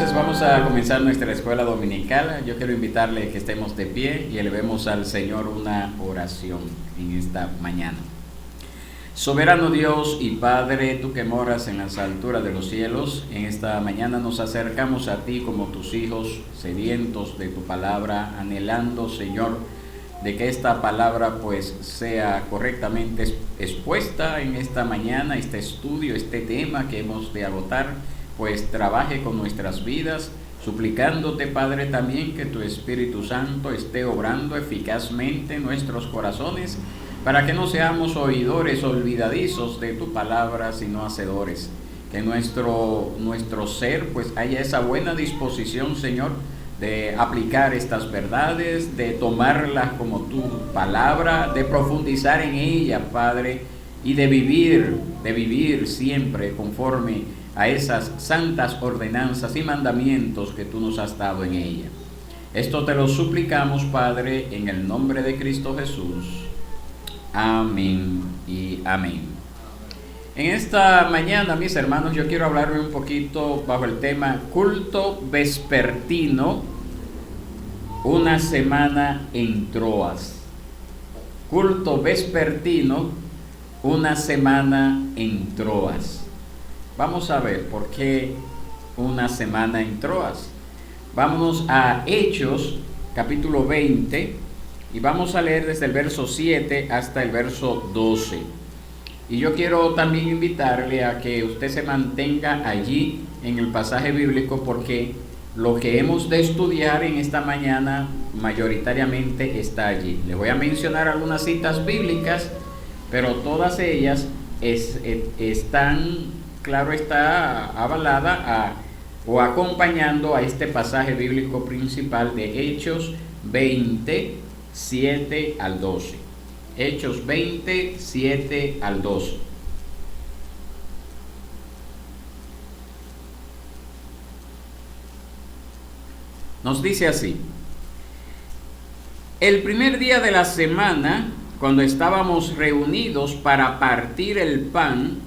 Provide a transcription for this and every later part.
Entonces vamos a comenzar nuestra escuela dominical. Yo quiero invitarle a que estemos de pie y elevemos al Señor una oración en esta mañana. Soberano Dios y Padre, tú que moras en las alturas de los cielos, en esta mañana nos acercamos a ti como tus hijos, sedientos de tu palabra, anhelando, Señor, de que esta palabra pues sea correctamente expuesta en esta mañana, este estudio, este tema que hemos de agotar, pues trabaje con nuestras vidas, suplicándote, Padre, también que tu Espíritu Santo esté obrando eficazmente en nuestros corazones, para que no seamos oidores olvidadizos de tu palabra, sino hacedores. Que nuestro ser pues haya esa buena disposición, Señor, de aplicar estas verdades, de tomarlas como tu palabra, de profundizar en ella, Padre, y de vivir siempre conforme a esas santas ordenanzas y mandamientos que tú nos has dado en ella. Esto te lo suplicamos, Padre, en el nombre de Cristo Jesús. Amén y amén. En esta mañana, mis hermanos, yo quiero hablarle un poquito bajo el tema culto vespertino, una semana en Troas. Culto vespertino, una semana en Troas. Vamos a ver por qué una semana en Troas. Vámonos a Hechos, capítulo 20, y vamos a leer desde el verso 7 hasta el verso 12. Y yo quiero también invitarle a que usted se mantenga allí en el pasaje bíblico, porque lo que hemos de estudiar en esta mañana mayoritariamente está allí. Les voy a mencionar algunas citas bíblicas, pero todas ellas están, claro está, avalada o acompañando a este pasaje bíblico principal de Hechos 20, 7 al 12. Hechos 20, 7 al 12. Nos dice así: el primer día de la semana, cuando estábamos reunidos para partir el pan,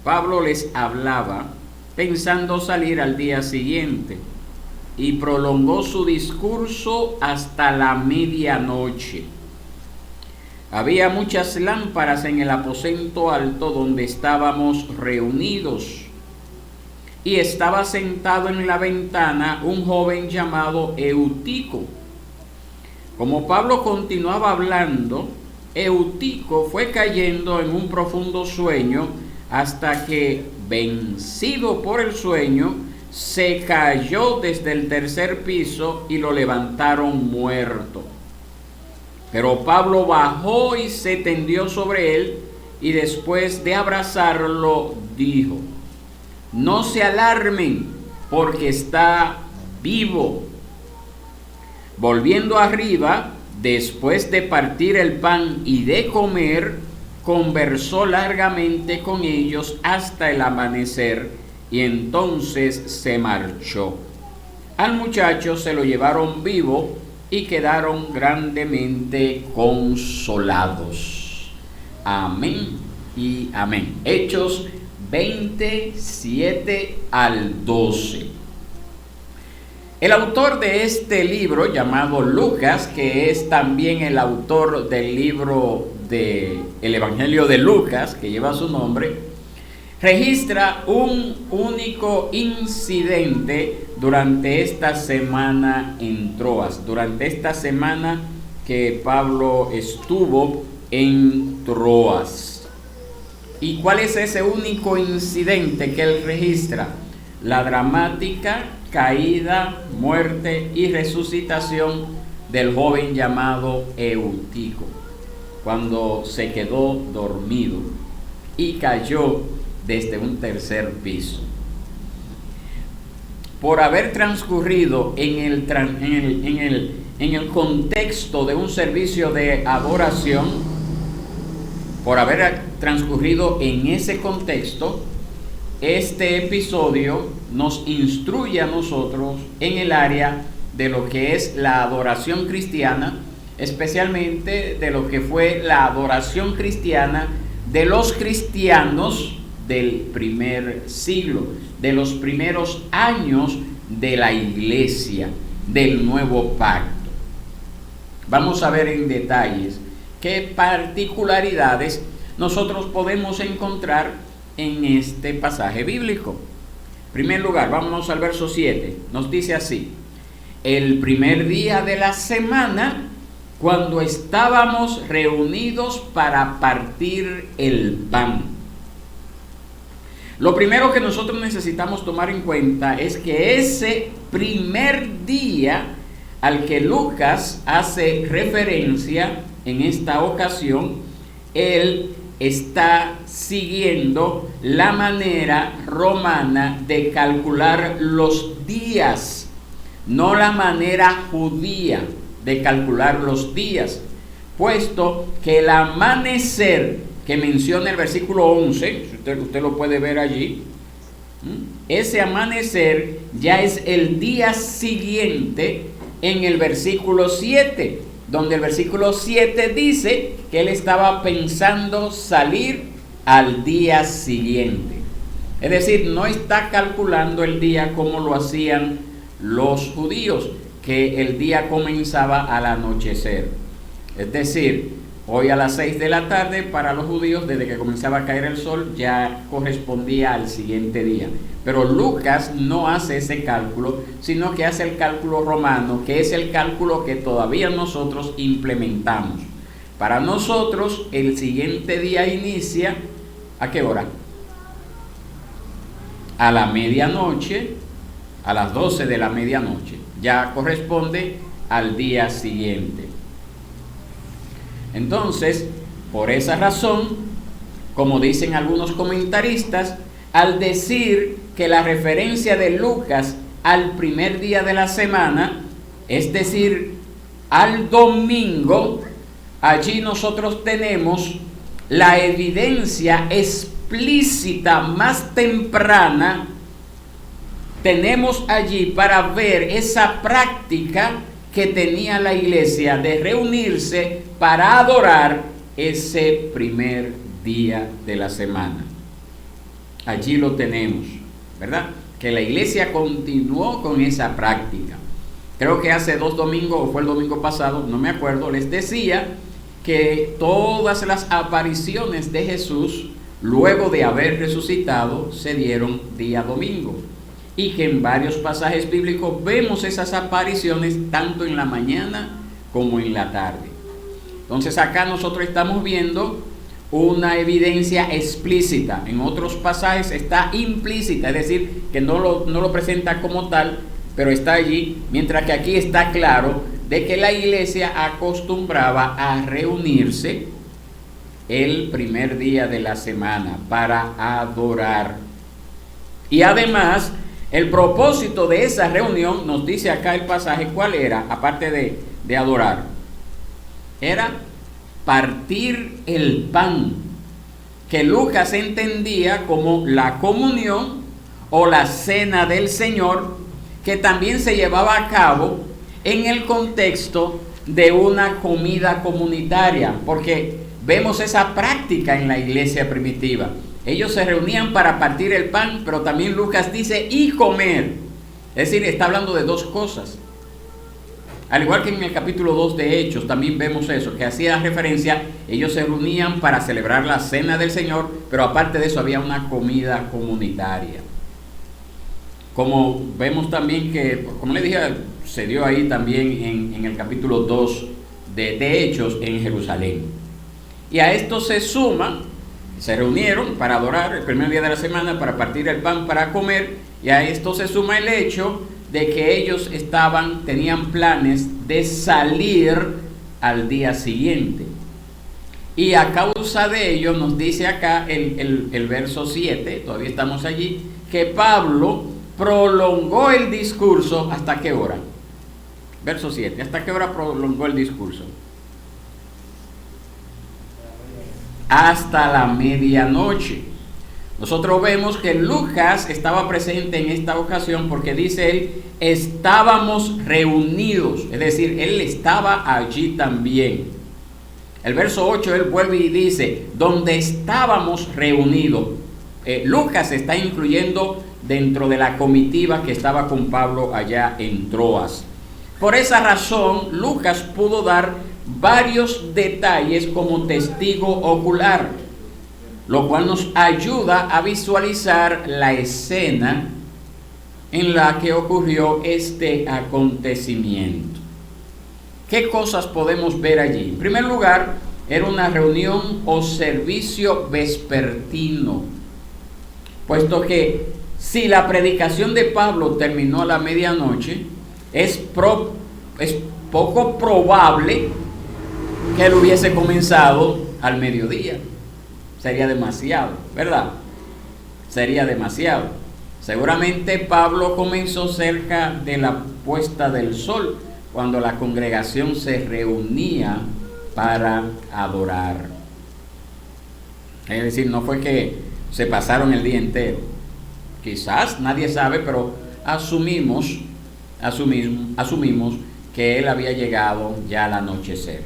Pablo les hablaba, pensando salir al día siguiente, y prolongó su discurso hasta la medianoche. Había muchas lámparas en el aposento alto donde estábamos reunidos, y estaba sentado en la ventana un joven llamado Eutico. Como Pablo continuaba hablando, Eutico fue cayendo en un profundo sueño, hasta que, vencido por el sueño, se cayó desde el tercer piso y lo levantaron muerto. Pero Pablo bajó y se tendió sobre él, y después de abrazarlo dijo: no se alarmen, porque está vivo. Volviendo arriba, después de partir el pan y de comer, conversó largamente con ellos hasta el amanecer, y entonces se marchó. Al muchacho se lo llevaron vivo y quedaron grandemente consolados. Amén y amén. Hechos 27 al 12. El autor de este libro, llamado Lucas, que es también el autor del libro del Evangelio de Lucas, que lleva su nombre, registra un único incidente durante esta semana en Troas, durante esta semana que Pablo estuvo en Troas. ¿Y cuál es ese único incidente que él registra? La dramática caída, muerte y resucitación del joven llamado Eutico, cuando se quedó dormido y cayó desde un tercer piso. Por haber transcurrido en el contexto de un servicio de adoración, por haber transcurrido en ese contexto, este episodio nos instruye a nosotros en el área de lo que es la adoración cristiana, especialmente de lo que fue la adoración cristiana de los cristianos del primer siglo, de los primeros años de la iglesia, del nuevo pacto. Vamos a ver en detalles qué particularidades nosotros podemos encontrar en este pasaje bíblico. En primer lugar, vámonos al verso 7. Nos dice así: el primer día de la semana, cuando estábamos reunidos para partir el pan. Lo primero que nosotros necesitamos tomar en cuenta es que ese primer día al que Lucas hace referencia en esta ocasión, él está siguiendo la manera romana de calcular los días, no la manera judía de calcular los días, puesto que el amanecer que menciona el versículo 11, usted lo puede ver allí, ese amanecer ya es el día siguiente en el versículo 7, donde el versículo 7 dice que él estaba pensando salir al día siguiente. Es decir, no está calculando el día como lo hacían los judíos, que el día comenzaba al anochecer. Es decir, hoy a las 6 de la tarde para los judíos, desde que comenzaba a caer el sol, ya correspondía al siguiente día. Pero Lucas no hace ese cálculo, sino que hace el cálculo romano, que es el cálculo que todavía nosotros implementamos. Para nosotros, el siguiente día inicia, ¿a qué hora? A la medianoche, a las 12 de la medianoche. Ya corresponde al día siguiente. Entonces, por esa razón, como dicen algunos comentaristas, al decir que la referencia de Lucas al primer día de la semana, es decir, al domingo, allí nosotros tenemos la evidencia explícita más temprana, tenemos allí para ver esa práctica que tenía la iglesia de reunirse para adorar ese primer día de la semana. Allí lo tenemos, ¿verdad? Que la iglesia continuó con esa práctica. Creo que hace 2 domingos, o fue el domingo pasado, no me acuerdo, les decía que todas las apariciones de Jesús, luego de haber resucitado, se dieron día domingo. Y que en varios pasajes bíblicos vemos esas apariciones tanto en la mañana como en la tarde. Entonces acá nosotros estamos viendo una evidencia explícita. En otros pasajes está implícita, es decir, que no lo presenta como tal, pero está allí, mientras que aquí está claro de que la iglesia acostumbraba a reunirse el primer día de la semana para adorar. Y además, el propósito de esa reunión, nos dice acá el pasaje, ¿cuál era? Aparte de adorar, era partir el pan, que Lucas entendía como la comunión o la cena del Señor, que también se llevaba a cabo en el contexto de una comida comunitaria, porque vemos esa práctica en la iglesia primitiva. Ellos se reunían para partir el pan, pero también Lucas dice y comer. Es decir, está hablando de dos cosas. Al igual que en el capítulo 2 de Hechos también vemos eso, que hacía referencia, ellos se reunían para celebrar la cena del Señor, pero aparte de eso había una comida comunitaria. Como vemos también que, como le dije, se dio ahí también en el capítulo 2 de Hechos en Jerusalén. Y a esto se suma, se reunieron para adorar el primer día de la semana, para partir el pan, para comer, y a esto se suma el hecho de que ellos tenían planes de salir al día siguiente. Y a causa de ello nos dice acá el verso 7, todavía estamos allí, que Pablo prolongó el discurso. ¿Hasta qué hora? Verso 7, ¿hasta qué hora prolongó el discurso? Hasta la medianoche. Nosotros vemos que Lucas estaba presente en esta ocasión porque dice él, estábamos reunidos, es decir, él estaba allí también. El verso 8 él vuelve y dice, donde estábamos reunidos. Lucas está incluyendo dentro de la comitiva que estaba con Pablo allá en Troas. Por esa razón, Lucas pudo dar varios detalles como testigo ocular, lo cual nos ayuda a visualizar la escena en la que ocurrió este acontecimiento. ¿Qué cosas podemos ver allí? En primer lugar, era una reunión o servicio vespertino, puesto que si la predicación de Pablo terminó a la medianoche, es poco probable que él hubiese comenzado al mediodía. Sería demasiado, ¿verdad? Sería demasiado. Seguramente Pablo comenzó cerca de la puesta del sol, cuando la congregación se reunía para adorar. Es decir, no fue que se pasaron el día entero. Quizás, nadie sabe, pero asumimos que él había llegado ya al anochecer.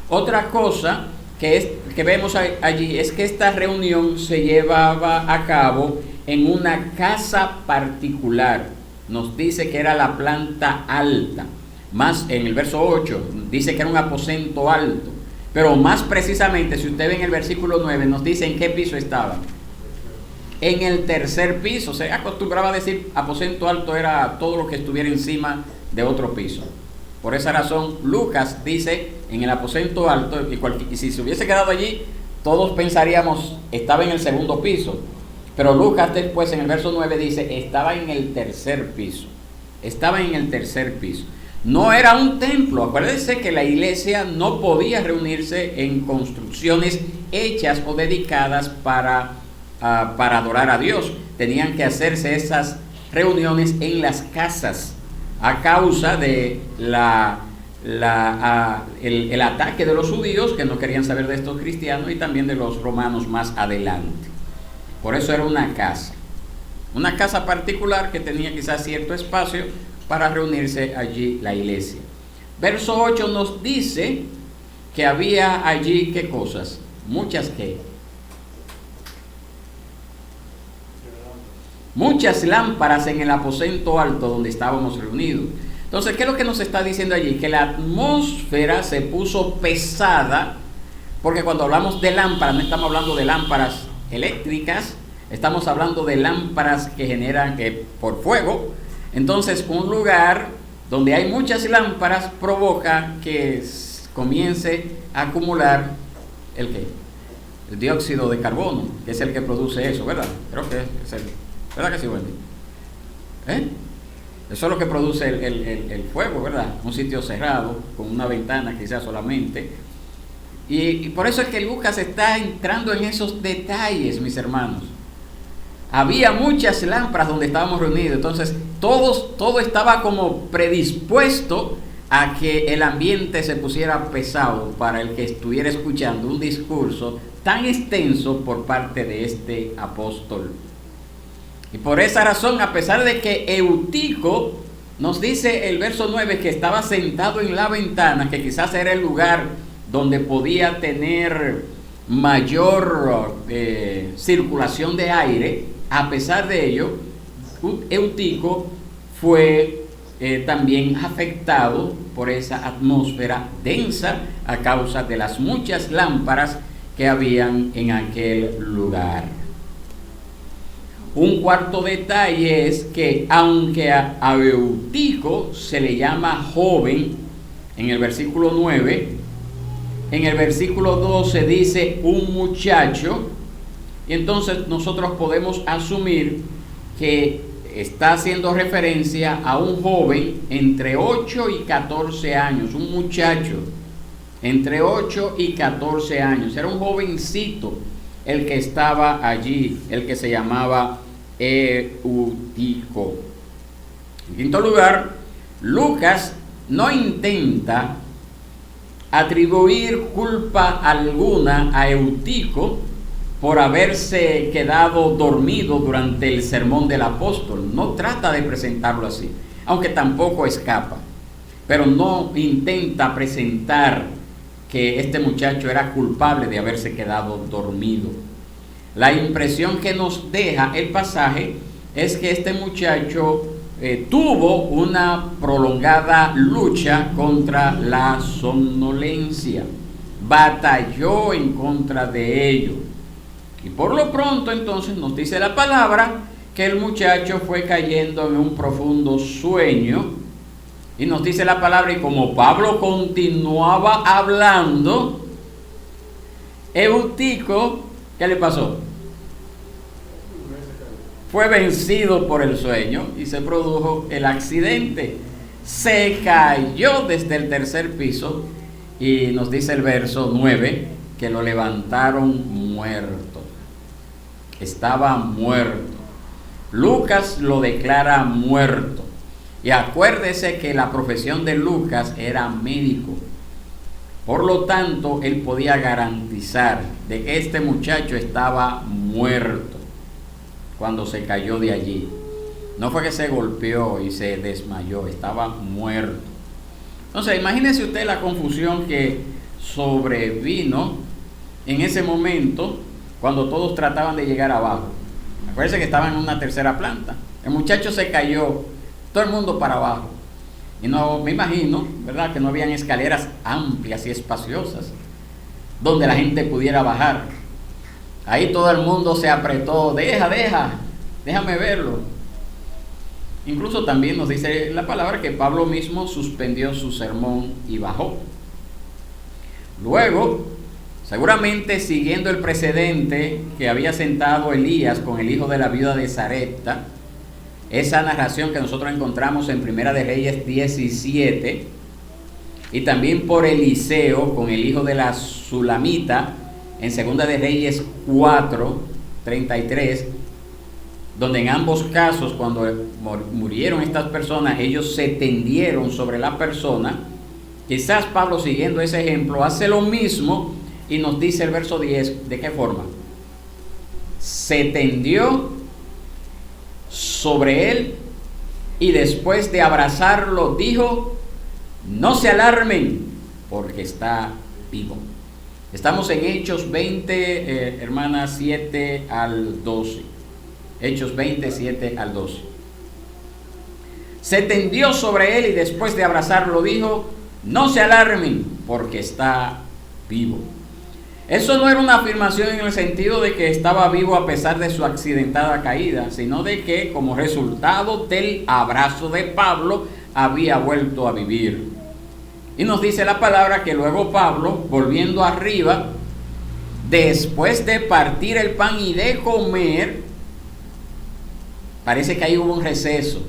Otra cosa que vemos allí es que esta reunión se llevaba a cabo en una casa particular. Nos dice que era la planta alta. Más en el verso 8 dice que era un aposento alto. Pero más precisamente, si usted ve en el versículo 9, nos dice en qué piso estaba. En el tercer piso. Se acostumbraba a decir aposento alto era todo lo que estuviera encima de otro piso. Por esa razón, Lucas dice en el aposento alto, y si se hubiese quedado allí, todos pensaríamos estaba en el segundo piso. Pero Lucas después en el verso 9 dice estaba en el tercer piso. Estaba en el tercer piso. No era un templo. Acuérdense que la iglesia no podía reunirse en construcciones hechas o dedicadas para adorar a Dios. Tenían que hacerse esas reuniones en las casas a causa de el ataque de los judíos, que no querían saber de estos cristianos, y también de los romanos más adelante. Por eso era una casa particular que tenía quizás cierto espacio para reunirse allí la iglesia. Verso 8 nos dice que había allí, ¿qué cosas? Muchas lámparas en el aposento alto donde estábamos reunidos. Entonces, ¿qué es lo que nos está diciendo allí? Que la atmósfera se puso pesada, porque cuando hablamos de lámparas, no estamos hablando de lámparas eléctricas, estamos hablando de lámparas que generan por fuego. Entonces, un lugar donde hay muchas lámparas provoca que comience a acumular el dióxido de carbono, que es el que produce eso, ¿verdad? Creo que es el, ¿verdad que sí, Wendy? Eso es lo que produce el fuego, ¿verdad? Un sitio cerrado, con una ventana quizás solamente. Y por eso es que Lucas está entrando en esos detalles, mis hermanos. Había muchas lámparas donde estábamos reunidos, entonces todo estaba como predispuesto a que el ambiente se pusiera pesado para el que estuviera escuchando un discurso tan extenso por parte de este apóstol. Y por esa razón, a pesar de que Eutico nos dice el verso 9 que estaba sentado en la ventana, que quizás era el lugar donde podía tener mayor circulación de aire, a pesar de ello, Eutico fue también afectado por esa atmósfera densa a causa de las muchas lámparas que habían en aquel lugar. Un cuarto detalle es que aunque a Eutico se le llama joven en el versículo 9, en el versículo 12 dice un muchacho, y entonces nosotros podemos asumir que está haciendo referencia a un joven entre 8 y 14 años, un muchacho entre 8 y 14 años. Era un jovencito el que estaba allí, el que se llamaba Eutico. En quinto lugar, Lucas no intenta atribuir culpa alguna a Eutico por haberse quedado dormido durante el sermón del apóstol. No trata de presentarlo así, aunque tampoco escapa, pero no intenta presentar que este muchacho era culpable de haberse quedado dormido. La impresión que nos deja el pasaje es que este muchacho tuvo una prolongada lucha contra la somnolencia, batalló en contra de ello. Y por lo pronto entonces nos dice la palabra que el muchacho fue cayendo en un profundo sueño. Y nos dice la palabra, y como Pablo continuaba hablando, Eutico, ¿qué le pasó? Fue vencido por el sueño y se produjo el accidente. Se cayó desde el tercer piso y nos dice el verso 9 que lo levantaron muerto. Estaba muerto. Lucas lo declara muerto. Y acuérdese que la profesión de Lucas era médico. Por lo tanto, él podía garantizar de que este muchacho estaba muerto cuando se cayó de allí. No fue que se golpeó y se desmayó, estaba muerto. Entonces, imagínese usted la confusión que sobrevino en ese momento cuando todos trataban de llegar abajo. Acuérdense que estaban en una tercera planta. El muchacho se cayó, todo el mundo para abajo. Y no, me imagino, ¿verdad?, que no habían escaleras amplias y espaciosas donde la gente pudiera bajar. Ahí todo el mundo se apretó, déjame verlo. Incluso también nos dice la palabra que Pablo mismo suspendió su sermón y bajó. Luego, seguramente siguiendo el precedente que había sentado Elías con el hijo de la viuda de Sarepta, esa narración que nosotros encontramos en Primera de Reyes 17, y también por Eliseo con el hijo de la Sulamita en Segunda de Reyes 4:33, donde en ambos casos, cuando murieron estas personas, ellos se tendieron sobre la persona. Quizás Pablo, siguiendo ese ejemplo, hace lo mismo y nos dice el verso 10, ¿de qué forma? Se tendió sobre él y después de abrazarlo dijo: no se alarmen, porque está vivo. Estamos en Hechos 20, hermanas, 7 al 12. Hechos 20, 7 al 12. Se tendió sobre él y después de abrazarlo dijo: no se alarmen, porque está vivo. Eso no era una afirmación en el sentido de que estaba vivo a pesar de su accidentada caída, sino de que como resultado del abrazo de Pablo había vuelto a vivir. Y nos dice la palabra que luego Pablo, volviendo arriba, después de partir el pan y de comer, parece que ahí hubo un receso.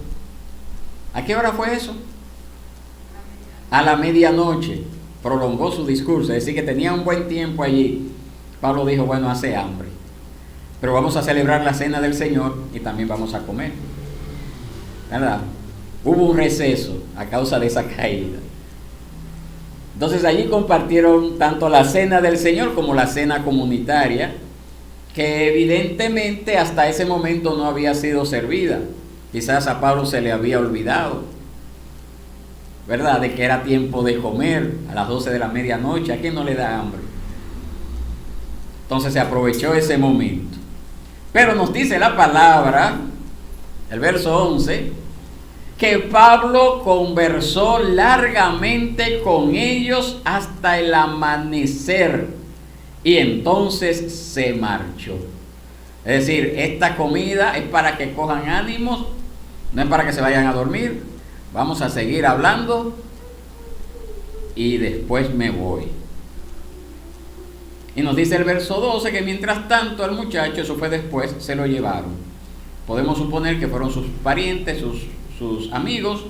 ¿A qué hora fue eso? A la medianoche. Prolongó su discurso, es decir, que tenía un buen tiempo allí. Pablo dijo: bueno, hace hambre, pero vamos a celebrar la cena del Señor y también vamos a comer, ¿verdad? Hubo un receso a causa de esa caída. Entonces allí compartieron tanto la cena del Señor como la cena comunitaria, que evidentemente hasta ese momento no había sido servida. Quizás a Pablo se le había olvidado, ¿verdad?, de que era tiempo de comer a las 12 de la medianoche. ¿A quién no le da hambre? Entonces se aprovechó ese momento. Pero nos dice la palabra, el verso 11, que Pablo conversó largamente con ellos hasta el amanecer y entonces se marchó. Es decir, esta comida es para que cojan ánimos, no es para que se vayan a dormir. Vamos a seguir hablando y después me voy. Y nos dice el verso 12 que mientras tanto al muchacho, eso fue después, se lo llevaron. Podemos suponer que fueron sus parientes, sus amigos,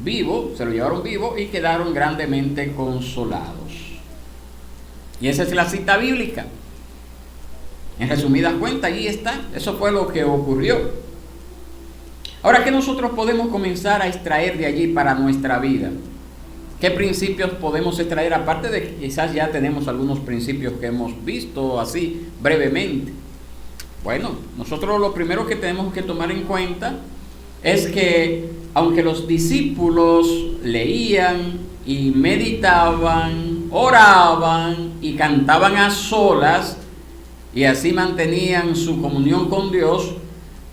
vivos, se lo llevaron vivo y quedaron grandemente consolados. Y esa es la cita bíblica. En resumidas cuentas, allí está. Eso fue lo que ocurrió. Ahora, ¿qué nosotros podemos comenzar a extraer de allí para nuestra vida? ¿Qué principios podemos extraer? Aparte de que quizás ya tenemos algunos principios que hemos visto así brevemente. Bueno, nosotros lo primero que tenemos que tomar en cuenta es que aunque los discípulos leían y meditaban, oraban y cantaban a solas y así mantenían su comunión con Dios,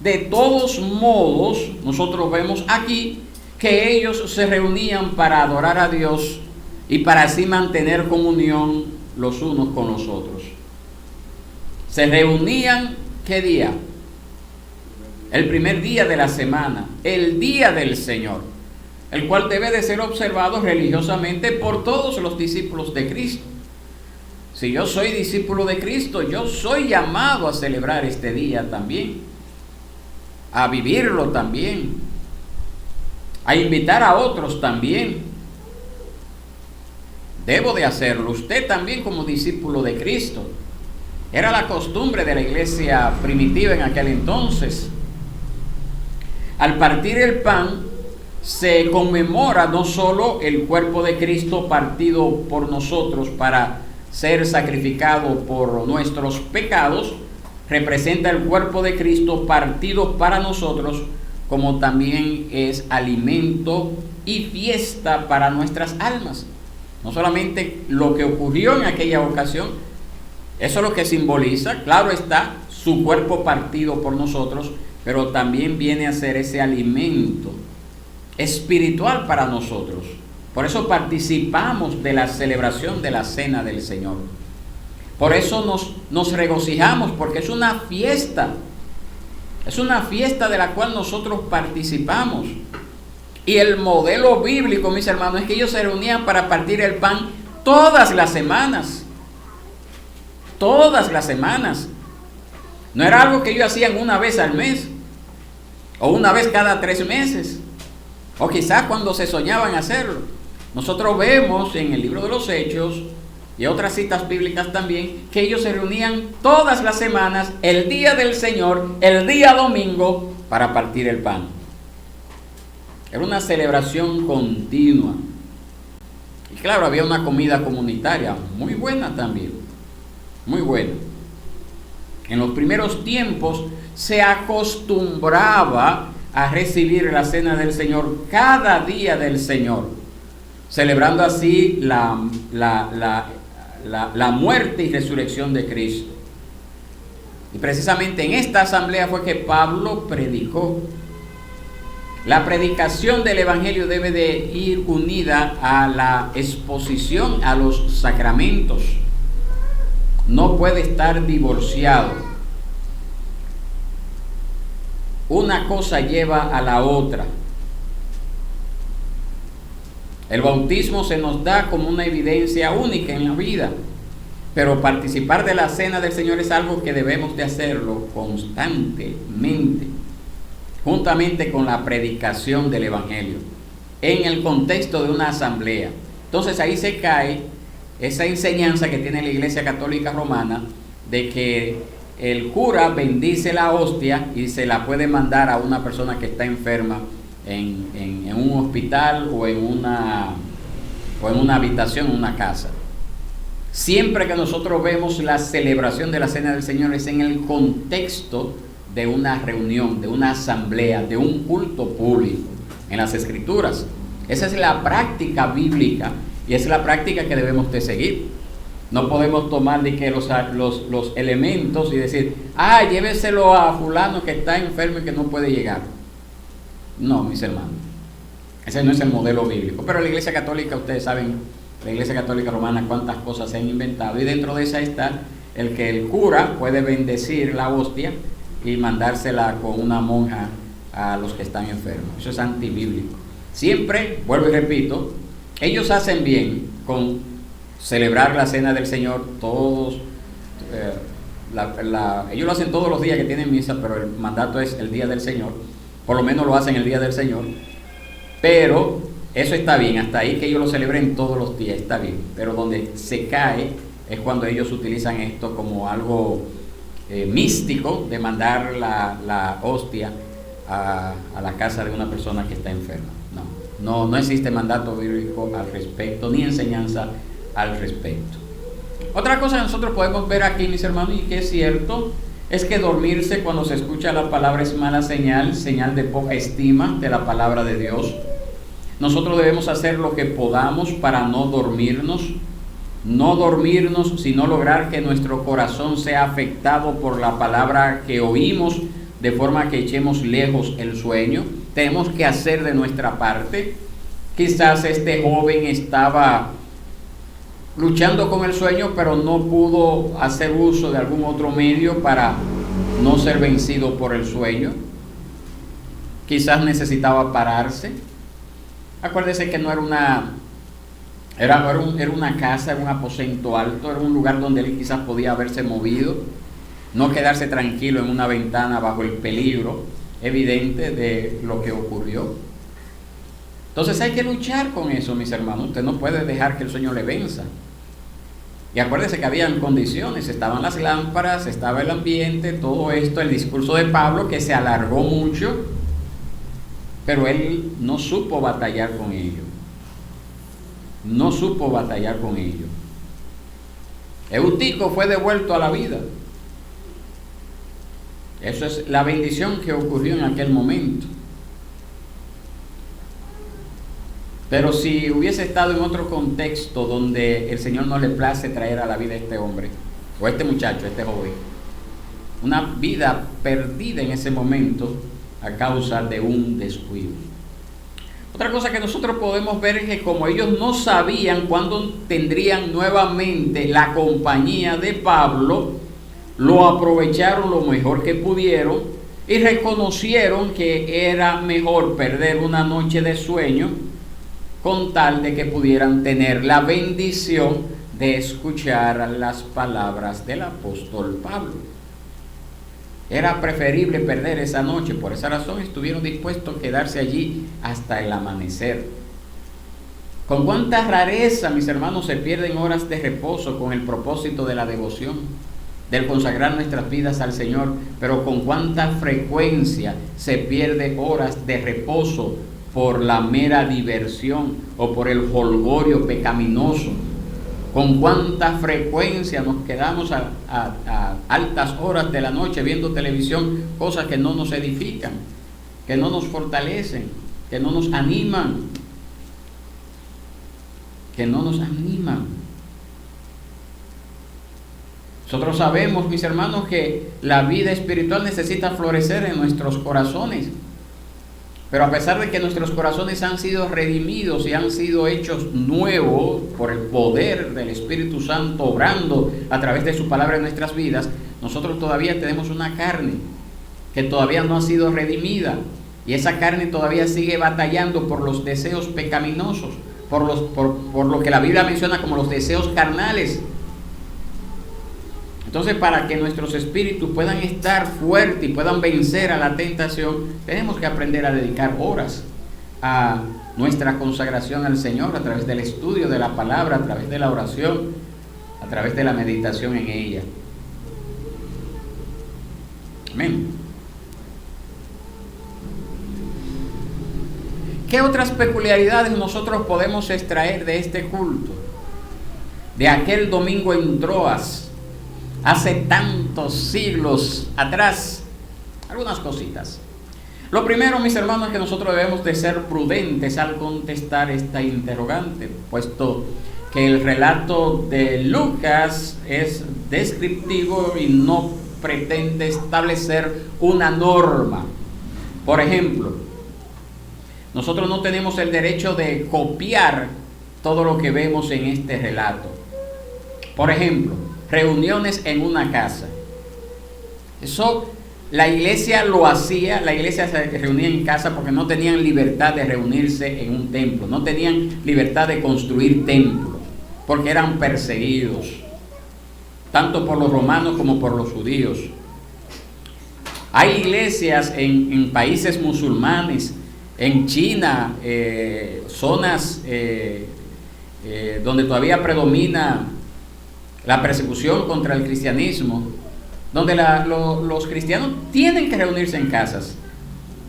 De todos modos, nosotros vemos aquí que ellos se reunían para adorar a Dios y para así mantener comunión los unos con los otros. Se reunían, ¿qué día? El primer día de la semana, el día del Señor, el cual debe de ser observado religiosamente por todos los discípulos de Cristo. Si yo soy discípulo de Cristo, yo soy llamado a celebrar este día también, a vivirlo también, a invitar a otros también. Debo de hacerlo. Usted también como discípulo de Cristo. Era la costumbre de la iglesia primitiva en aquel entonces. Al partir el pan, se conmemora no solo el cuerpo de Cristo partido por nosotros para ser sacrificado por nuestros pecados, representa el cuerpo de Cristo partido para nosotros, como también es alimento y fiesta para nuestras almas. No solamente lo que ocurrió en aquella ocasión, eso es lo que simboliza, claro está, su cuerpo partido por nosotros, pero también viene a ser ese alimento espiritual para nosotros. Por eso participamos de la celebración de la cena del Señor. Por eso nos regocijamos, porque es una fiesta. Es una fiesta de la cual nosotros participamos. Y el modelo bíblico, mis hermanos, es que ellos se reunían para partir el pan todas las semanas. Todas las semanas. No era algo que ellos hacían una vez al mes, o una vez cada 3 meses, o quizás cuando se soñaban hacerlo. Nosotros vemos en el libro de los Hechos y otras citas bíblicas también que ellos se reunían todas las semanas, el día del Señor, el día domingo, para partir el pan. Era una celebración continua. Y claro, había una comida comunitaria muy buena también, muy buena. En los primeros tiempos se acostumbraba a recibir la cena del Señor cada día del Señor, celebrando así la muerte y resurrección de Cristo. Y precisamente en esta asamblea fue que Pablo predicó. La predicación del Evangelio debe de ir unida a la exposición a los sacramentos. No puede estar divorciado. Una cosa lleva a la otra. El bautismo se nos da como una evidencia única en la vida, pero participar de la cena del Señor es algo que debemos de hacerlo constantemente, juntamente con la predicación del Evangelio, en el contexto de una asamblea. Entonces ahí se cae esa enseñanza que tiene la Iglesia Católica Romana de que el cura bendice la hostia y se la puede mandar a una persona que está enferma en un hospital o en una habitación, en una casa. Siempre que nosotros vemos la celebración de la Cena del Señor es en el contexto de una reunión, de una asamblea, de un culto público en las Escrituras. Esa es la práctica bíblica y es la práctica que debemos de seguir. No podemos tomar de que los elementos y decir, lléveselo a fulano que está enfermo y que no puede llegar. No, mis hermanos, ese no es el modelo bíblico. Pero la Iglesia Católica, ustedes saben, la Iglesia Católica Romana, cuántas cosas se han inventado, y dentro de esa está el que el cura puede bendecir la hostia y mandársela con una monja a los que están enfermos. Eso es antibíblico. Siempre, vuelvo y repito, ellos hacen bien con celebrar la cena del Señor todos. Ellos lo hacen todos los días que tienen misa, pero el mandato es el día del Señor. Por lo menos lo hacen el día del Señor. Pero eso está bien, hasta ahí que ellos lo celebren todos los días, está bien. Pero donde se cae es cuando ellos utilizan esto como algo místico, de mandar la hostia a la casa de una persona que está enferma. No existe mandato bíblico al respecto, ni enseñanza al respecto. Otra cosa que nosotros podemos ver aquí, mis hermanos, y que es cierto, es que dormirse cuando se escucha la palabra es mala señal, señal de poca estima de la palabra de Dios. Nosotros debemos hacer lo que podamos para no dormirnos, sino lograr que nuestro corazón sea afectado por la palabra que oímos, de forma que echemos lejos el sueño. Tenemos que hacer de nuestra parte. Quizás este joven estaba luchando con el sueño, pero no pudo hacer uso de algún otro medio para no ser vencido por el sueño. Quizás necesitaba pararse. Acuérdese que no era era una casa, era un aposento alto, era un lugar donde él quizás podía haberse movido, no quedarse tranquilo en una ventana bajo el peligro evidente de lo que ocurrió. Entonces hay que luchar con eso, mis hermanos. Usted no puede dejar que el sueño le venza. Y acuérdese que habían condiciones, estaban las lámparas, estaba el ambiente, todo esto, el discurso de Pablo que se alargó mucho, pero él no supo batallar con ello. No supo batallar con ello. Eutico fue devuelto a la vida. Eso es la bendición que ocurrió en aquel momento. Pero si hubiese estado en otro contexto donde el Señor no le place traer a la vida a este hombre, o a este muchacho, a este joven, una vida perdida en ese momento a causa de un descuido. Otra cosa que nosotros podemos ver es que como ellos no sabían cuándo tendrían nuevamente la compañía de Pablo, lo aprovecharon lo mejor que pudieron y reconocieron que era mejor perder una noche de sueño con tal de que pudieran tener la bendición de escuchar las palabras del apóstol Pablo. Era preferible perder esa noche. Por esa razón estuvieron dispuestos a quedarse allí hasta el amanecer. Con cuánta rareza, mis hermanos, se pierden horas de reposo con el propósito de la devoción, del consagrar nuestras vidas al Señor, pero con cuánta frecuencia se pierde horas de reposo por la mera diversión o por el jolgorio pecaminoso. Con cuánta frecuencia nos quedamos a altas horas de la noche viendo televisión, cosas que no nos edifican, que no nos fortalecen, que no nos animan, Nosotros sabemos, mis hermanos, que la vida espiritual necesita florecer en nuestros corazones. Pero a pesar de que nuestros corazones han sido redimidos y han sido hechos nuevos por el poder del Espíritu Santo obrando a través de su palabra en nuestras vidas, nosotros todavía tenemos una carne que todavía no ha sido redimida. Y esa carne todavía sigue batallando por los deseos pecaminosos, por lo que la Biblia menciona como los deseos carnales. Entonces, para que nuestros espíritus puedan estar fuertes y puedan vencer a la tentación, tenemos que aprender a dedicar horas a nuestra consagración al Señor a través del estudio de la palabra, a través de la oración, a través de la meditación en ella. Amén. ¿Qué otras peculiaridades nosotros podemos extraer de este culto? De aquel domingo en Troas, hace tantos siglos atrás. Algunas cositas. Lo primero, mis hermanos, es que nosotros debemos de ser prudentes al contestar esta interrogante, puesto que el relato de Lucas es descriptivo y no pretende establecer una norma. Por ejemplo, nosotros no tenemos el derecho de copiar todo lo que vemos en este relato. Por ejemplo, reuniones en una casa. Eso la iglesia lo hacía, la iglesia se reunía en casa porque no tenían libertad de reunirse en un templo, no tenían libertad de construir templos, porque eran perseguidos, tanto por los romanos como por los judíos. Hay iglesias en países musulmanes, en China, zonas donde todavía predomina la persecución contra el cristianismo, donde los cristianos tienen que reunirse en casas,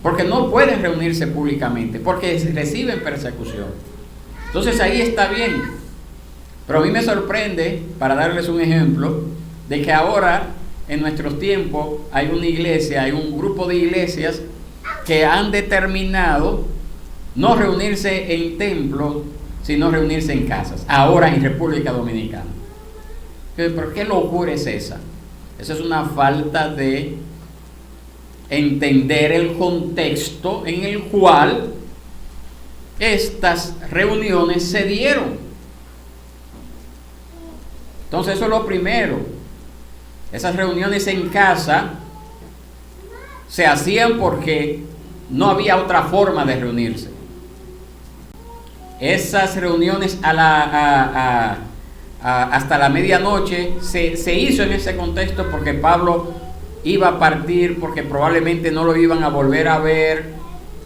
porque no pueden reunirse públicamente, porque reciben persecución. Entonces ahí está bien. Pero a mí me sorprende, para darles un ejemplo, de que ahora, en nuestros tiempos, hay una iglesia, hay un grupo de iglesias que han determinado no reunirse en templos, sino reunirse en casas, ahora en República Dominicana. ¿Pero qué locura es esa? Esa es una falta de entender el contexto en el cual estas reuniones se dieron. Entonces eso es lo primero. Esas reuniones en casa se hacían porque no había otra forma de reunirse. Esas reuniones hasta la medianoche se hizo en ese contexto porque Pablo iba a partir, porque probablemente no lo iban a volver a ver,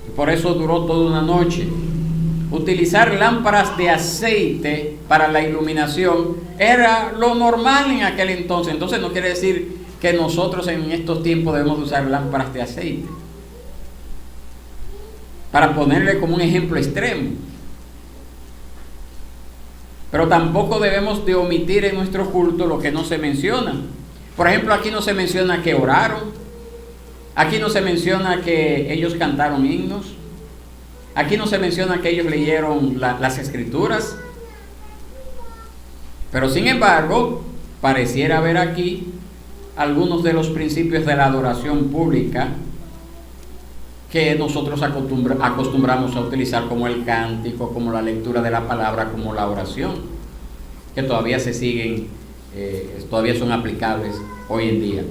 y por eso duró toda una noche. Utilizar lámparas de aceite para la iluminación era lo normal en aquel entonces. Entonces no quiere decir que nosotros en estos tiempos debemos usar lámparas de aceite, para ponerle como un ejemplo extremo. Pero tampoco debemos de omitir en nuestro culto lo que no se menciona. Por ejemplo, aquí no se menciona que oraron, aquí no se menciona que ellos cantaron himnos, aquí no se menciona que ellos leyeron las escrituras. Pero sin embargo, pareciera haber aquí algunos de los principios de la adoración pública que nosotros acostumbramos a utilizar, como el cántico, como la lectura de la palabra, como la oración, que todavía se siguen, todavía son aplicables hoy en día.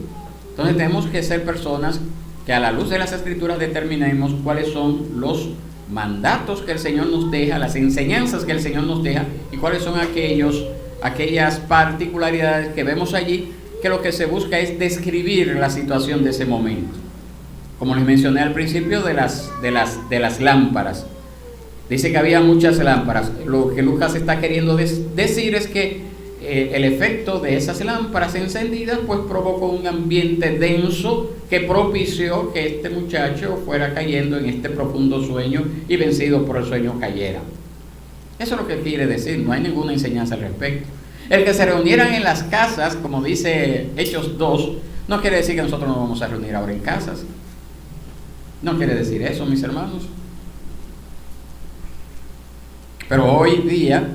Entonces tenemos que ser personas que a la luz de las escrituras determinemos cuáles son los mandatos que el Señor nos deja, las enseñanzas que el Señor nos deja, y cuáles son aquellas particularidades que vemos allí, que lo que se busca es describir la situación de ese momento. Como les mencioné al principio de las lámparas, dice que había muchas lámparas. Lo que Lucas está queriendo decir es que el efecto de esas lámparas encendidas pues provocó un ambiente denso que propició que este muchacho fuera cayendo en este profundo sueño y, vencido por el sueño, cayera. Eso es lo que quiere decir, no hay ninguna enseñanza al respecto. El que se reunieran en las casas, como dice Hechos 2, no quiere decir que nosotros nos vamos a reunir ahora en casas. No quiere decir eso, mis hermanos. Pero hoy día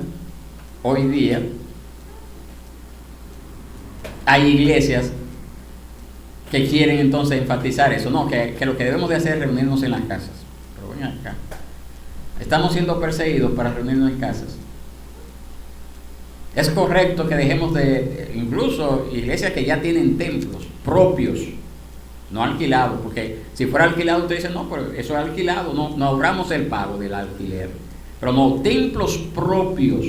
hay iglesias que quieren entonces enfatizar eso. No, que lo que debemos de hacer es reunirnos en las casas. Pero ven acá, estamos siendo perseguidos para reunirnos en casas. Es correcto que dejemos incluso iglesias que ya tienen templos propios, no alquilados, porque si fuera alquilado usted dice, no, pero eso es alquilado, no ahorramos el pago del alquiler. Pero no, templos propios,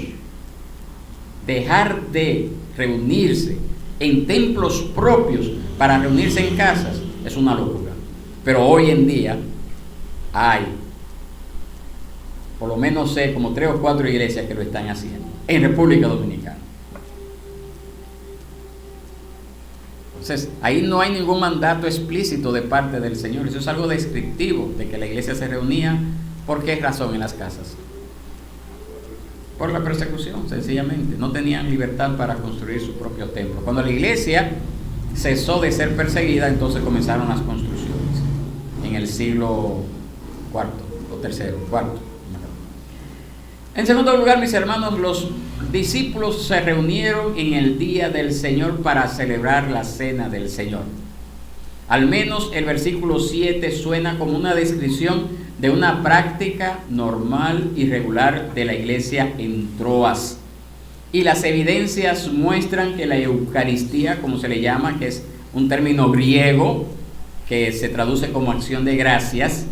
dejar de reunirse en templos propios para reunirse en casas es una locura. Pero hoy en día hay, por lo menos sé, como 3 o 4 iglesias que lo están haciendo en República Dominicana. Entonces, ahí no hay ningún mandato explícito de parte del Señor. Eso es algo descriptivo de que la iglesia se reunía. ¿Por qué razón en las casas? Por la persecución, sencillamente. No tenían libertad para construir su propio templo. Cuando la iglesia cesó de ser perseguida, entonces comenzaron las construcciones. En el siglo IV o III. En segundo lugar, mis hermanos, los discípulos se reunieron en el día del Señor para celebrar la cena del Señor. Al menos el versículo 7 suena como una descripción de una práctica normal y regular de la iglesia en Troas. Y las evidencias muestran que la Eucaristía, como se le llama, que es un término griego que se traduce como acción de gracias,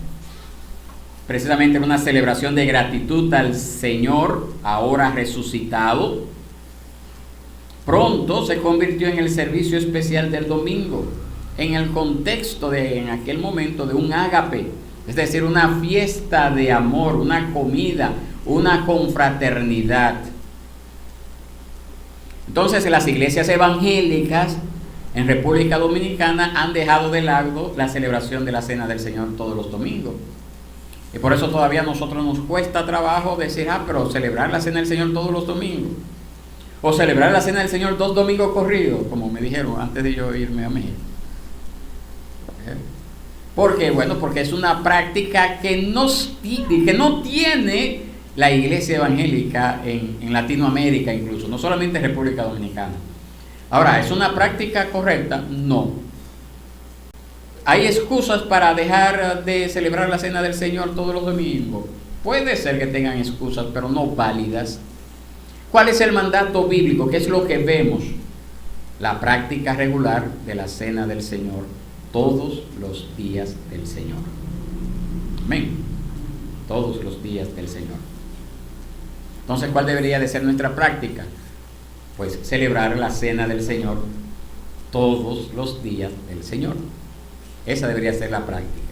precisamente una celebración de gratitud al Señor ahora resucitado, pronto se convirtió en el servicio especial del domingo, en el contexto en aquel momento de un ágape, es decir, una fiesta de amor, una comida, una confraternidad. Entonces, las iglesias evangélicas en República Dominicana han dejado de lado la celebración de la Cena del Señor todos los domingos. Y por eso todavía a nosotros nos cuesta trabajo decir, pero celebrar la Cena del Señor todos los domingos. O celebrar la Cena del Señor 2 domingos corridos, como me dijeron antes de yo irme a México. ¿Por qué? Bueno, porque es una práctica que no tiene la iglesia evangélica en Latinoamérica incluso, no solamente en República Dominicana. Ahora, ¿es una práctica correcta? No. ¿Hay excusas para dejar de celebrar la cena del Señor todos los domingos? Puede ser que tengan excusas, pero no válidas. ¿Cuál es el mandato bíblico? ¿Qué es lo que vemos? La práctica regular de la cena del Señor todos los días del Señor. Amén. Todos los días del Señor. Entonces, ¿cuál debería de ser nuestra práctica? Pues celebrar la cena del Señor todos los días del Señor. Esa debería ser la práctica.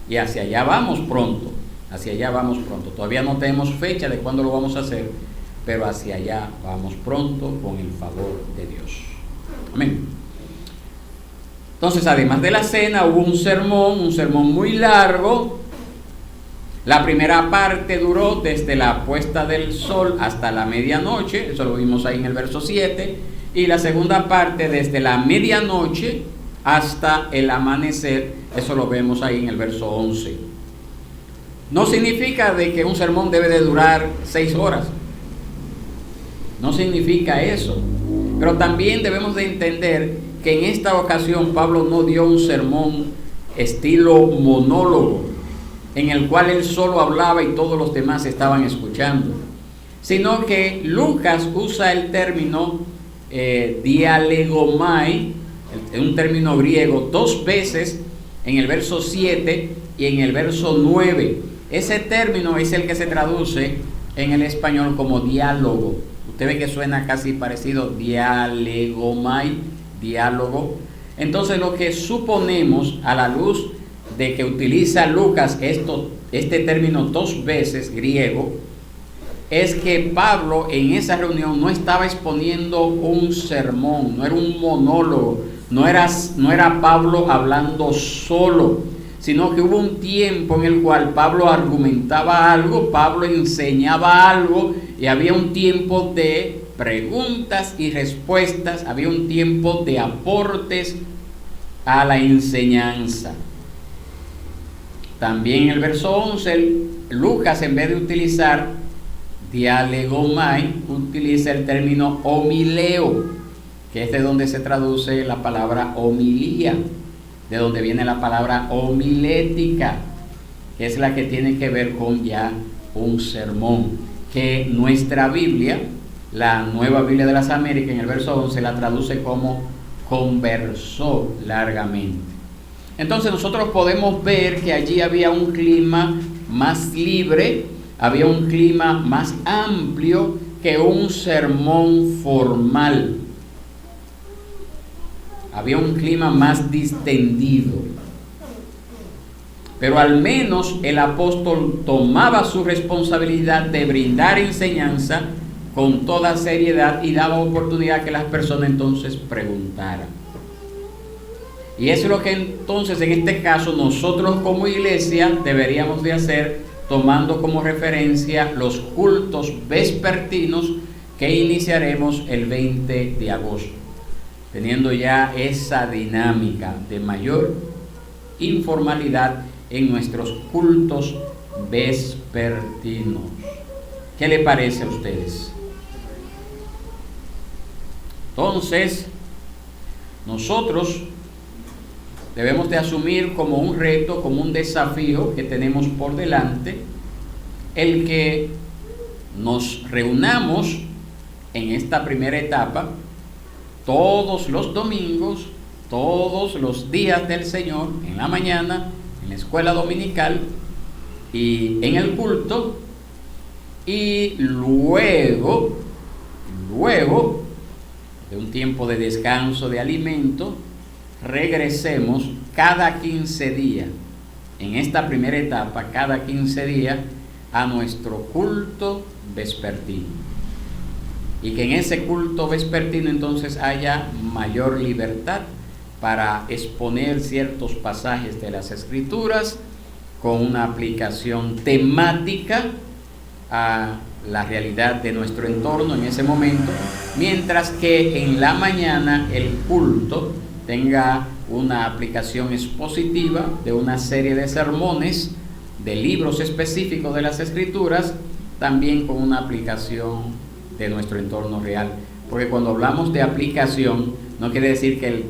Y hacia allá vamos pronto. Hacia allá vamos pronto. Todavía no tenemos fecha de cuándo lo vamos a hacer, pero hacia allá vamos pronto con el favor de Dios. Amén. Entonces, además de la cena, hubo un sermón muy largo. La primera parte duró desde la puesta del sol hasta la medianoche, eso lo vimos ahí en el verso 7, y la segunda parte desde la medianoche hasta el amanecer, eso lo vemos ahí en el verso 11. No significa de que un sermón debe de durar 6 horas, no significa eso, pero también debemos de entender que en esta ocasión Pablo no dio un sermón estilo monólogo, en el cual él solo hablaba y todos los demás estaban escuchando, sino que Lucas usa el término dialegomai, un término griego, 2 veces en el verso 7 y en el verso 9. Ese término es el que se traduce en el español como diálogo. Usted ve que suena casi parecido, dialegomai, diálogo. Entonces, lo que suponemos a la luz de que utiliza Lucas este término 2 veces griego, es que Pablo en esa reunión no estaba exponiendo un sermón, no era un monólogo, no era Pablo hablando solo, sino que hubo un tiempo en el cual Pablo argumentaba algo, Pablo enseñaba algo, y había un tiempo de preguntas y respuestas, había un tiempo de aportes a la enseñanza. También en el verso 11, Lucas, en vez de utilizar dialegomai, utiliza el término homileo, que es de donde se traduce la palabra homilía, de donde viene la palabra homilética, que es la que tiene que ver con ya un sermón, que nuestra Biblia, la Nueva Biblia de las Américas, en el verso 11 la traduce como conversó largamente. Entonces nosotros podemos ver que allí había un clima más libre, había un clima más amplio que un sermón formal. Había un clima más distendido. Pero al menos el apóstol tomaba su responsabilidad de brindar enseñanza con toda seriedad y daba oportunidad que las personas entonces preguntaran. Y eso es lo que entonces en este caso nosotros como iglesia deberíamos de hacer, tomando como referencia los cultos vespertinos que iniciaremos el 20 de agosto, teniendo ya esa dinámica de mayor informalidad en nuestros cultos vespertinos. ¿Qué le parece a ustedes? Entonces, nosotros debemos de asumir como un reto, como un desafío que tenemos por delante, el que nos reunamos en esta primera etapa todos los domingos, todos los días del Señor, en la mañana, en la escuela dominical y en el culto, y luego de un tiempo de descanso, de alimento, regresemos cada 15 días, en esta primera etapa, cada 15 días, a nuestro culto vespertino. Y que en ese culto vespertino entonces haya mayor libertad para exponer ciertos pasajes de las Escrituras con una aplicación temática a la realidad de nuestro entorno en ese momento, mientras que en la mañana el culto tenga una aplicación expositiva de una serie de sermones, de libros específicos de las Escrituras, también con una aplicación de nuestro entorno real. Porque cuando hablamos de aplicación, no quiere decir que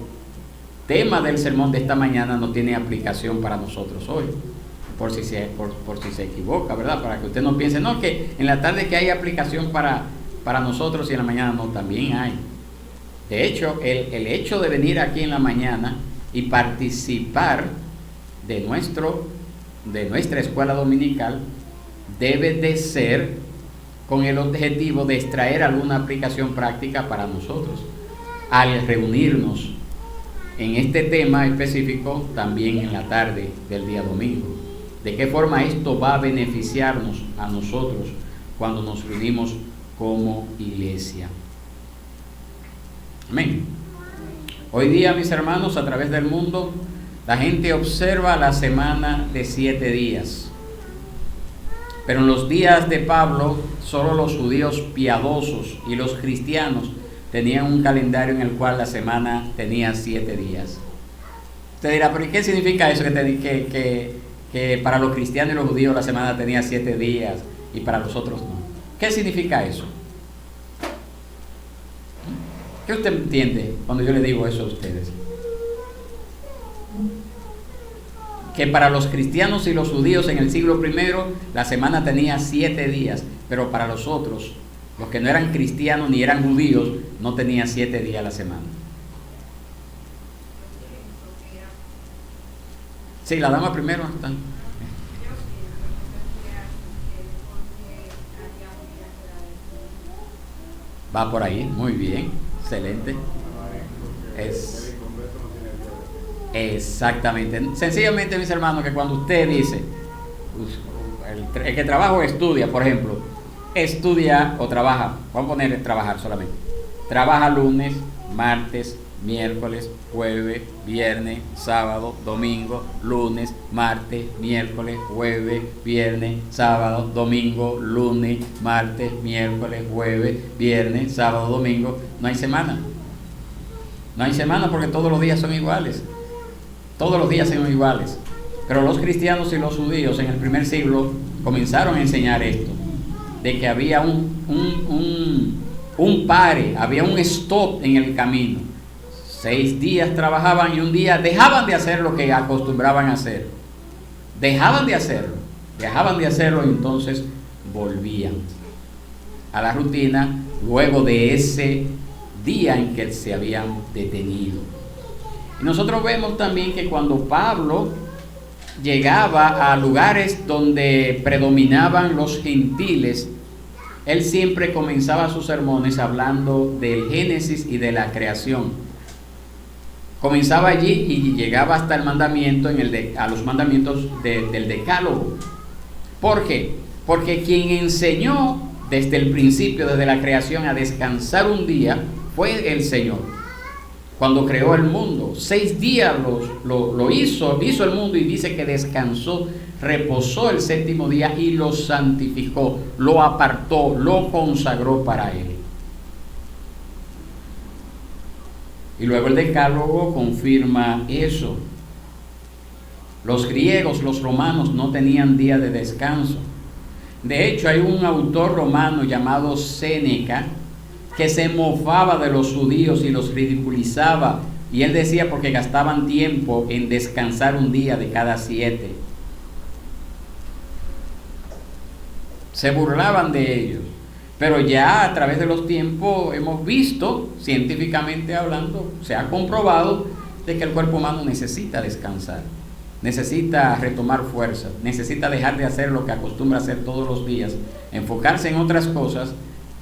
tema del sermón de esta mañana no tiene aplicación para nosotros hoy, por si se equivoca, ¿verdad? Para que usted no piense, no, que en la tarde que hay aplicación para nosotros y en la mañana no, también hay. De hecho, el hecho de venir aquí en la mañana y participar de nuestra escuela dominical debe de ser con el objetivo de extraer alguna aplicación práctica para nosotros al reunirnos en este tema específico también en la tarde del día domingo. ¿De qué forma esto va a beneficiarnos a nosotros cuando nos reunimos como iglesia? Amén. Hoy día, mis hermanos, a través del mundo, la gente observa la semana de 7 días. Pero en los días de Pablo, solo los judíos piadosos y los cristianos tenían un calendario en el cual la semana tenía 7 días. Usted dirá, ¿pero qué significa eso? Que para los cristianos y los judíos la semana tenía 7 días y para los otros no. ¿Qué significa eso? ¿Qué usted entiende cuando yo le digo eso a ustedes? Que para los cristianos y los judíos en el siglo I la semana tenía 7 días, pero para los otros, los que no eran cristianos ni eran judíos, no tenía 7 días la semana. Sí, la dama primero. Va por ahí, muy bien, excelente. Exactamente. Sencillamente, mis hermanos, que cuando usted dice, el que trabaja o estudia, por ejemplo, estudia o trabaja, vamos a poner trabajar solamente, trabaja lunes, martes, miércoles, jueves, viernes, sábado, domingo, lunes, martes, miércoles, jueves, viernes, sábado, domingo, lunes, martes, miércoles, jueves, viernes, sábado, domingo. No hay semana. No hay semana porque todos los días son iguales. Todos los días son iguales. Pero los cristianos y los judíos en el primer siglo comenzaron a enseñar esto, de que había un pare, había un stop en el camino. 6 días trabajaban y un día dejaban de hacer lo que acostumbraban a hacer. Dejaban de hacerlo y entonces volvían a la rutina luego de ese día en que se habían detenido. Y nosotros vemos también que cuando Pablo llegaba a lugares donde predominaban los gentiles, él siempre comenzaba sus sermones hablando del Génesis y de la creación. Comenzaba allí y llegaba hasta el mandamiento, a los mandamientos del Decálogo. ¿Por qué? Porque quien enseñó desde el principio, desde la creación, a descansar un día, fue el Señor. Cuando creó el mundo, 6 días lo hizo el mundo y dice que descansó, reposó el 7º día y lo santificó, lo apartó, lo consagró para él. Y luego el Decálogo confirma eso. Los griegos, los romanos no tenían día de descanso. De hecho, hay un autor romano llamado Séneca que se mofaba de los judíos y los ridiculizaba. Y él decía porque gastaban tiempo en descansar un día de cada 7. Se burlaban de ellos. Pero ya a través de los tiempos hemos visto, científicamente hablando, se ha comprobado de que el cuerpo humano necesita descansar, necesita retomar fuerzas, necesita dejar de hacer lo que acostumbra hacer todos los días, enfocarse en otras cosas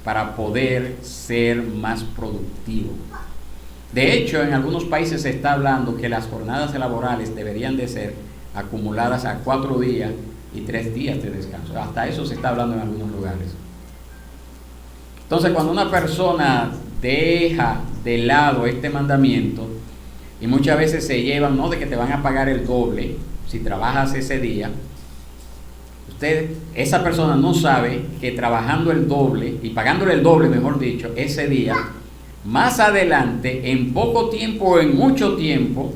para poder ser más productivo. De hecho, en algunos países se está hablando que las jornadas laborales deberían de ser acumuladas a 4 días y 3 días de descanso. Hasta eso se está hablando en algunos lugares. Entonces, cuando una persona deja de lado este mandamiento, y muchas veces se llevan, no de que te van a pagar el doble si trabajas ese día, esa persona no sabe que trabajando el doble y pagándole el doble, mejor dicho, ese día, más adelante, en poco tiempo o en mucho tiempo,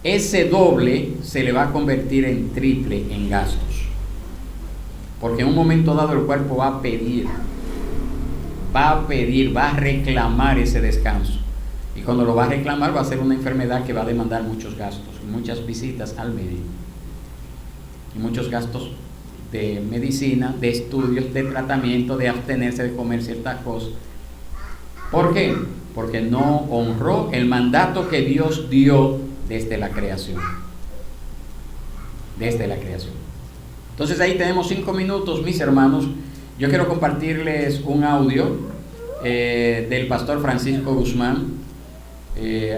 ese doble se le va a convertir en triple en gastos. Porque en un momento dado el cuerpo va a reclamar ese descanso. Y cuando lo va a reclamar, va a ser una enfermedad que va a demandar muchos gastos, muchas visitas al médico, y muchos gastos de medicina, de estudios, de tratamiento, de abstenerse de comer ciertas cosas. ¿Por qué? Porque no honró el mandato que Dios dio desde la creación. Desde la creación. Entonces ahí tenemos 5 minutos, mis hermanos. Yo quiero compartirles un audio del pastor Francisco Guzmán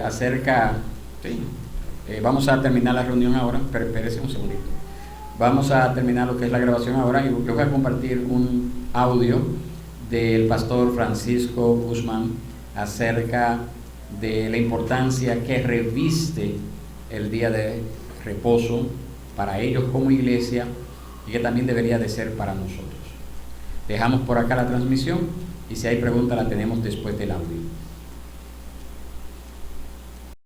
acerca... Sí, vamos a terminar la reunión ahora, pero espérese un segundito. Vamos a terminar lo que es la grabación ahora y yo voy a compartir un audio del pastor Francisco Guzmán acerca de la importancia que reviste el día de reposo para ellos como iglesia y que también debería de ser para nosotros. Dejamos por acá la transmisión y si hay preguntas la tenemos después del audio.